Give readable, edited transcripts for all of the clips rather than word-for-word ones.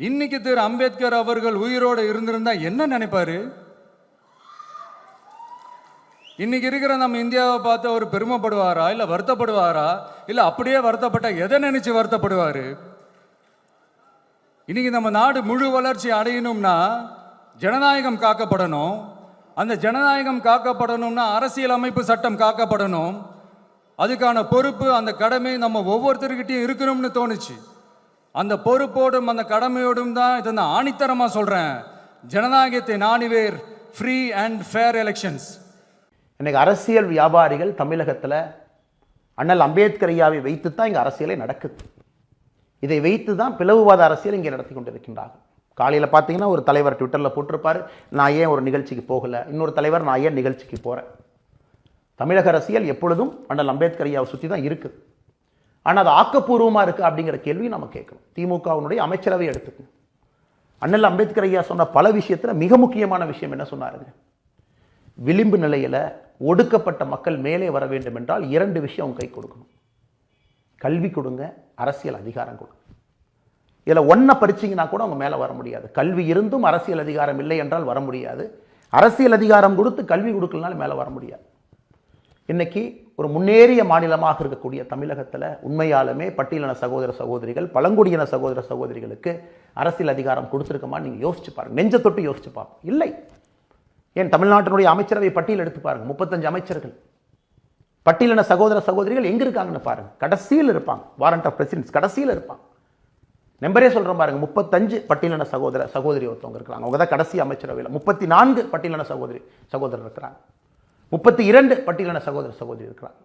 இன்னைக்கு திரு அம்பேத்கர் அவர்கள் உயிரோடு இருந்திருந்தா என்ன நினைப்பாரு? இன்னைக்கு இருக்கிற நம்ம இந்தியாவை பார்த்து அவர் பெருமைப்படுவாரா, இல்ல வருத்தப்படுவாரா, இல்ல அப்படியே வருத்தப்பட்ட எதை நினைச்சு வருத்தப்படுவாரு? இன்னைக்கு நம்ம நாடு முழு வளர்ச்சி அடையணும்னா ஜனநாயகம் காக்கப்படணும். அந்த ஜனநாயகம் காக்கப்படணும்னா அரசியல் அமைப்பு சட்டம் காக்கப்படணும். அதுக்கான பொறுப்பு, அந்த கடமை நம்ம ஒவ்வொருத்தருக்கிட்டையும் இருக்கணும்னு தோணுச்சு. அந்த பொறுப்போடும் அந்த கடமையோடும் தான் இதை நான் ஆணித்தரமாக சொல்கிறேன். ஜனநாயகத்தை நாணிவேர், ஃப்ரீ அண்ட் ஃபேர் எலெக்ஷன்ஸ். இன்னைக்கு அரசியல் வியாபாரிகள் தமிழகத்தில் அண்ணல் அம்பேத்கர் ஐயாவை வைத்து தான் இங்கே அரசியலே நடக்குது. இதை வைத்து தான் பிளவுவாத அரசியல் இங்கே நடத்தி கொண்டிருக்கின்றார்கள். காலையில் பார்த்தீங்கன்னா ஒரு தலைவர் ட்விட்டரில் போட்டிருப்பார், நான் ஏன் ஒரு நிகழ்ச்சிக்கு போகலை. இன்னொரு தலைவர், நான் ஏன் நிகழ்ச்சிக்கு போகிறேன். தமிழக அரசியல் எப்பொழுதும் அண்ணல் அம்பேத்கர் ஐயாவை சுற்றி தான் இருக்குது. ஆனால் அது ஆக்கப்பூர்வமாக இருக்குது அப்படிங்கிற கேள்வி நம்ம கேட்கணும். திமுகவினுடைய அமைச்சரவை எடுத்துக்கணும். அண்ணல் அம்பேத்கர் ஐயா சொன்ன பல விஷயத்தில் மிக முக்கியமான விஷயம் என்ன சொன்னாருங்க? விளிம்பு நிலையில் ஒடுக்கப்பட்ட மக்கள் மேலே வர வேண்டும் என்றால் 2 விஷயம் அவங்க கை கொடுக்கணும். கல்வி கொடுங்க, அரசியல் அதிகாரம் கொடுங்க. இதில் ஒன்றை பறிச்சிங்கன்னா கூட அவங்க மேலே வர முடியாது. கல்வி இருந்தும் அரசியல் அதிகாரம் இல்லை என்றால் வர முடியாது. அரசியல் அதிகாரம் கொடுத்து கல்வி கொடுக்கலனாலும் மேலே வர முடியாது. இன்னைக்கு ஒரு முன்னேறிய மாநிலமாக இருக்கக்கூடிய தமிழகத்தில் உண்மையாலுமே பட்டியலின சகோதர சகோதரிகள், பழங்குடியின சகோதர சகோதரிகளுக்கு அரசியல் அதிகாரம் கொடுத்துருக்கமா நீங்கள் யோசிச்சு பாருங்க. நெஞ்ச தொட்டு யோசிச்சு பார்ப்போம். இல்லை. ஏன் தமிழ்நாட்டினுடைய அமைச்சரவை பட்டியல் எடுத்து பாருங்க. 35 அமைச்சர்கள். பட்டியலின சகோதர சகோதரிகள் எங்க இருக்காங்கன்னு பாருங்க. கடைசியில் இருப்பாங்க. வாரண்ட் ஆஃப் பிரசிடென்ஸ் கடைசியில் இருப்பாங்க. நம்பரே சொல்றேன் பாருங்க. 35 பட்டியலின சகோதர சகோதரி ஒருத்தவங்க இருக்கிறாங்க. அவங்க தான் கடைசி அமைச்சரவையில். 34 பட்டியலின சகோதரர் இருக்கிறாங்க. 32 பட்டியலின சகோதர சகோதரி இருக்கிறாங்க.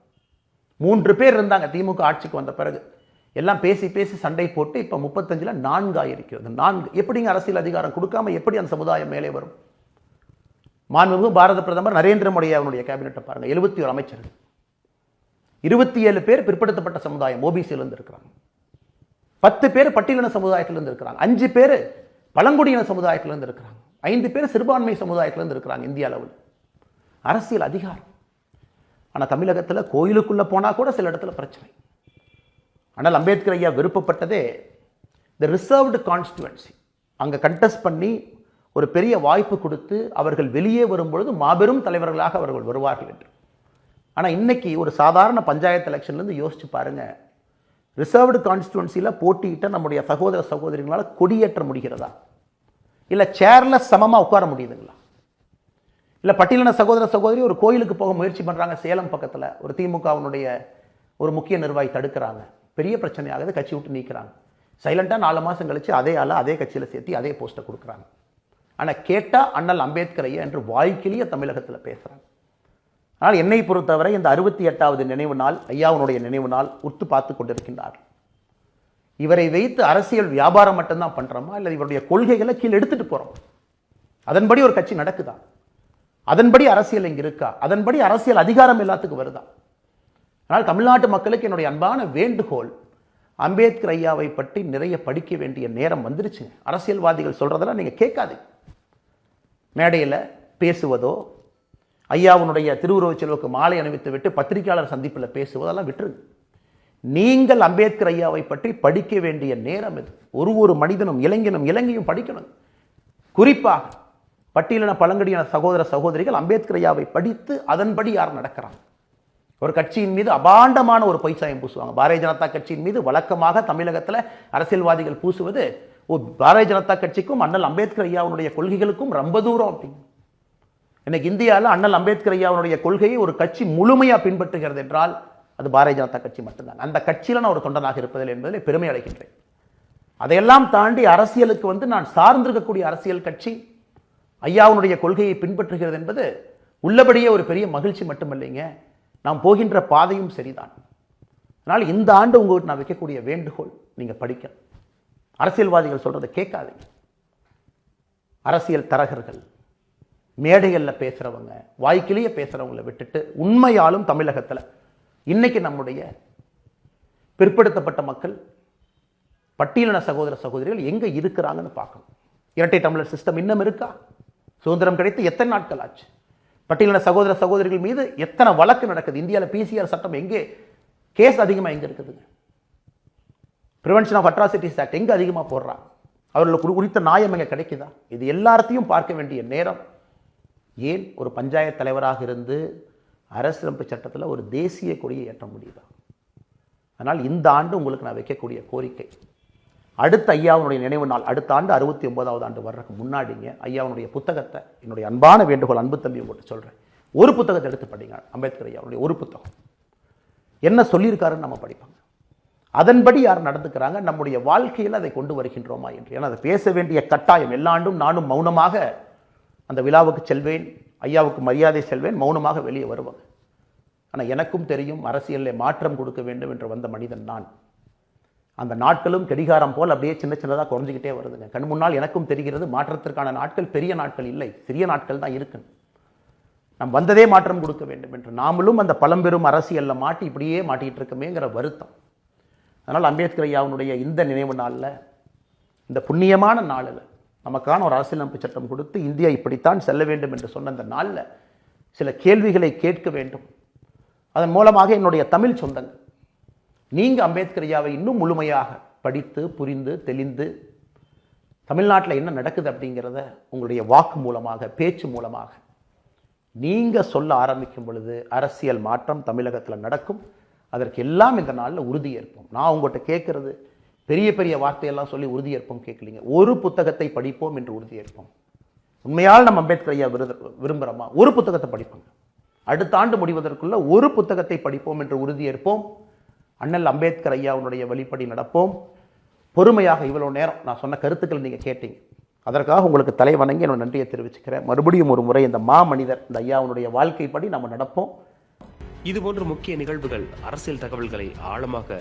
3 பேர் இருந்தாங்க திமுக ஆட்சிக்கு வந்த பிறகு. எல்லாம் பேசி பேசி சண்டை போட்டு இப்போ 35ல் 4 ஆயிருக்கிறது. 4 எப்படிங்க அரசியல் அதிகாரம் கொடுக்காம எப்படி அந்த சமுதாயம் மேலே வரும்? மாண்புமிகு பாரத பிரதமர் நரேந்திர மோடி அவருடைய கேபினெட்டை பாருங்க. 71 அமைச்சர்கள். 27 பேர் பிற்படுத்தப்பட்ட சமுதாயம் ஓபிசியிலிருந்து இருக்கிறாங்க. 10 பேர் பட்டியலின சமுதாயத்திலிருந்து இருக்கிறாங்க. 5 பேர் பழங்குடியின சமுதாயத்திலிருந்து இருக்கிறாங்க. 5 பேர் சிறுபான்மை சமுதாயத்திலிருந்து இருக்கிறாங்க. இந்திய அளவில் அரசியல் அதிகாரம். ஆனால் தமிழகத்தில் கோயிலுக்குள்ளே போனால் கூட சில இடத்துல பிரச்சனை. ஆனால் அம்பேத்கர் ஐயா விருப்பப்பட்டதே இந்த ரிசர்வ்டு கான்ஸ்டிடுவன்சி. அங்கே கண்டெஸ்ட் பண்ணி ஒரு பெரிய வாய்ப்பு கொடுத்து அவர்கள் வெளியே வரும்பொழுது மாபெரும் தலைவர்களாக அவர்கள் வருவார்கள் என்று. ஆனால் இன்னைக்கு ஒரு சாதாரண பஞ்சாயத்து எலெக்ஷன்லேருந்து யோசிச்சு பாருங்க. ரிசர்வ்டு கான்ஸ்டிடுவன்சியில் போட்டியிட்ட நம்முடைய சகோதர சகோதரிகளால் கொடியேற்ற முடிகிறதா? இல்லை சேர்ல சமமாக உட்கார முடியுதுங்களா? இல்லை பட்டியலின சகோதர சகோதரி ஒரு கோயிலுக்கு போக முயற்சி பண்ணுறாங்க. சேலம் பக்கத்தில் ஒரு திமுகவினுடைய ஒரு முக்கிய நிர்வாகி தடுக்கிறாங்க. பெரிய பிரச்சனையாகுது. கட்சி விட்டு நீக்கிறாங்க. சைலண்டாக 4 மாதம் கழிச்சு அதே ஆளை அதே கட்சியில் சேர்த்து அதே போஸ்ட்டை கொடுக்குறாங்க. ஆனால் கேட்டால் அண்ணல் அம்பேத்கர் ஐயா என்று வாய்க்கிலேயே தமிழகத்தில் பேசுகிறாங்க. ஆனால் என்னை பொறுத்தவரை இந்த 68வது நினைவு நாள், ஐயாவுடைய நினைவு நாள் உத்து பார்த்து கொண்டிருக்கின்றார். இவரை வைத்து அரசியல் வியாபாரம் மட்டும்தான் பண்ணுறோமா, இல்லை இவருடைய கொள்கைகளை கீழே எடுத்துகிட்டு போகிறோம்? அதன்படி ஒரு கட்சி நடக்குதா? அதன்படி அரசியல் இங்கே இருக்கா? அதன்படி அரசியல் அதிகாரம் எல்லாத்துக்கும் வருதா? ஆனால் தமிழ்நாட்டு மக்களுக்கு என்னுடைய அன்பான வேண்டுகோள், அம்பேத்கர் ஐயாவை பற்றி நிறைய படிக்க வேண்டிய நேரம் வந்துருச்சு. அரசியல்வாதிகள் சொல்றதெல்லாம் நீங்கள் கேட்காதீங்க. மேடையில் பேசுவதோ, ஐயாவுடைய திருவுருவச் சிலுவைக்கு மாலை அணிவித்து விட்டு பத்திரிகையாளர் சந்திப்பில் பேசுவதெல்லாம் விட்டுருங்க. நீங்கள் அம்பேத்கர் ஐயாவை பற்றி படிக்க வேண்டிய நேரம் இது. ஒரு மனிதனும் இளைஞனும் படிக்கணும். குறிப்பாக பட்டியலின பழங்குடியின சகோதர சகோதரிகள் அம்பேத்கர் ஐயாவை படித்து அதன்படி யார் நடக்கிறாங்க? ஒரு கட்சியின் மீது அபாண்டமான ஒரு பொய்ச்சாயம் பூசுவாங்க. பாரதிய ஜனதா கட்சியின் மீது வழக்கமாக தமிழகத்தில் அரசியல்வாதிகள் பூசுவது பாரதிய ஜனதா கட்சிக்கும் அண்ணல் அம்பேத்கர் ஐயாவுடைய கொள்கைகளுக்கும் ரொம்ப தூரம் அப்படின்னு. இன்னைக்கு இந்தியாவில் அண்ணல் அம்பேத்கர் ஐயாவுடைய கொள்கையை ஒரு கட்சி முழுமையாக பின்பற்றுகிறது என்றால் அது பாரதிய ஜனதா கட்சி மட்டும்தான். அந்த கட்சியில் நான் ஒரு தொண்டனாக இருப்பதில் என்பதில் பெருமை அடைகின்றேன். அதையெல்லாம் தாண்டி அரசியலுக்கு நான் சார்ந்திருக்கக்கூடிய அரசியல் கட்சி ஐயாவுடைய கொள்கையை பின்பற்றுகிறது என்பது உள்ளபடியே ஒரு பெரிய மகிழ்ச்சி மட்டுமில்லைங்க. நாம் போகின்ற பாதையும் சரிதான். அதனால் இந்த ஆண்டு உங்களுக்கு நான் வைக்கக்கூடிய வேண்டுகோள், நீங்கள் படிக்க. அரசியல்வாதிகள் சொல்றதை கேட்காதீங்க. அரசியல் தரகர்கள், மேடைகளில் பேசுறவங்க, வாய்க்கிலேயே பேசுறவங்களை விட்டுட்டு உண்மையாலும் தமிழகத்தில் இன்னைக்கு நம்முடைய பிற்படுத்தப்பட்ட மக்கள், பட்டியலின சகோதர சகோதரிகள் எங்க இருக்கிறாங்கன்னு பார்க்கணும். இரட்டை தமிழர் சிஸ்டம் இன்னும் இருக்கா? சுதந்திரம் கிடைத்து எத்தனை நாட்கள் ஆச்சு? பட்டியலின சகோதர சகோதரிகள் மீது எத்தனை வழக்கு நடக்குது? இந்தியாவில் பிசிஆர் சட்டம் எங்கே, கேஸ் அதிகமாக எங்கே இருக்குதுங்க? ப்ரிவென்ஷன் ஆஃப் அட்ராசிட்டிஸ் ஆக்ட் எங்கே அதிகமாக போடுறாங்க? அவர்களுக்கு குறித்த நியாயம் எங்கே கிடைக்குதா? இது எல்லாத்தையும் பார்க்க வேண்டிய நேரம். ஏன் ஒரு பஞ்சாயத்து தலைவராக இருந்து அரசியலமைப்பு சட்டத்தில் ஒரு தேசிய கொடியை ஏற்ற முடியுதா? அதனால் இந்த ஆண்டு உங்களுக்கு நான் வைக்கக்கூடிய கோரிக்கை, அடுத்த ஐயாவுடைய நினைவு நாள் அடுத்த ஆண்டு 69வது ஆண்டு வர்றதுக்கு முன்னாடிங்க ஐயாவுடைய புத்தகத்தை, என்னுடைய அன்பான வேண்டுகோள், அன்பு தம்பி உங்கள்கிட்ட சொல்கிறேன், ஒரு புத்தகத்தை எடுத்து படிங்க. அம்பேத்கர் ஐயாவுடைய ஒரு புத்தகம் என்ன சொல்லியிருக்காருன்னு நம்ம படிப்பாங்க. அதன்படி யார் நடந்துக்கிறாங்க, நம்முடைய வாழ்க்கையில் அதை கொண்டு வருகின்றோமா என்று. ஏன்னா அதை பேச வேண்டிய கட்டாயம். எல்லா ஆண்டும் நானும் மௌனமாக அந்த விழாவுக்கு செல்வேன், ஐயாவுக்கு மரியாதை செல்வேன், மௌனமாக வெளியே வருவாங்க. ஆனால் எனக்கும் தெரியும் அரசியலில் மாற்றம் கொடுக்க வேண்டும் என்று வந்த மனிதன் நான். அந்த நாட்களும் கடிகாரம் போல் அப்படியே சின்ன சின்னதாக குறைஞ்சிக்கிட்டே வருதுங்க. கண் முன்னால் எனக்கும் தெரிகிறது மாற்றத்திற்கான நாட்கள் பெரிய நாட்கள் இல்லை, சிறிய நாட்கள் தான் இருக்கு. நாம் வந்ததே மாற்றம் கொடுக்க வேண்டும் என்று நாமளும் அந்த பழம்பெரும் அரசியலில் மாட்டி இப்படியே மாட்டிக்கிட்டு இருக்கமேங்கிற வருத்தம். அதனால் அம்பேத்கர் ஐயாவுடைய இந்த நினைவு நாளில், இந்த புண்ணியமான நாளில் நமக்கான ஒரு அரசியலமைப்பு சட்டம் கொடுத்து இந்தியா இப்படித்தான் செல்ல வேண்டும் என்று சொன்ன அந்த நாளில் சில கேள்விகளை கேட்க வேண்டும். அதன் மூலமாக என்னுடைய தமிழ் சொந்தங்கள், நீங்கள் அம்பேத்கர் ஐயாவை இன்னும் முழுமையாக படித்து புரிந்து தெளிந்து தமிழ்நாட்டில் என்ன நடக்குது அப்படிங்கிறத உங்களுடைய வாக்கு மூலமாக, பேச்சு மூலமாக நீங்கள் சொல்ல ஆரம்பிக்கும் பொழுது அரசியல் மாற்றம் தமிழகத்தில் நடக்கும். அதற்கு எல்லாம் இந்த நாளில் உறுதியேற்போம். நான் உங்கள்கிட்ட கேட்குறது பெரிய பெரிய வார்த்தையெல்லாம் சொல்லி உறுதியேற்போம் கேட்கலீங்க. ஒரு புத்தகத்தை படிப்போம் என்று உறுதியேற்போம். உண்மையால் நம்ம அம்பேத்கர் ஐயா விரும்புகிறோமா? ஒரு புத்தகத்தை படிப்போங்க. அடுத்த ஆண்டு முடிவதற்குள்ள ஒரு புத்தகத்தை படிப்போம் என்று உறுதியேற்போம். அண்ணல் அம்பேத்கர் ஐயாவுடைய வழிப்படி நடப்போம். பொறுமையாக இவ்வளோ நேரம் நான் சொன்ன கருத்துக்கள் நீங்கள் கேட்டீங்க, அதற்காக உங்களுக்கு தலை வணங்கி என்னோட நன்றியை தெரிவிச்சுக்கிறேன். மறுபடியும் ஒரு முறை இந்த மாமனிதர் இந்த ஐயாவுடைய வாழ்க்கைப்படி நம்ம நடப்போம். இதுபோன்ற முக்கிய நிகழ்வுகள், அரசியல் தகவல்களை ஆழமாக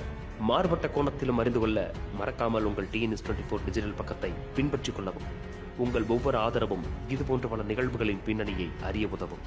மாறுபட்ட கோணத்திலும் அறிந்து கொள்ள மறக்காமல் உங்கள் TNS24 டிஜிட்டல் பக்கத்தை பின்பற்றிக் கொள்ளவும். உங்கள் ஒவ்வொரு ஆதரவும் இதுபோன்ற பல நிகழ்வுகளின் பின்னணியை அறிய உதவும்.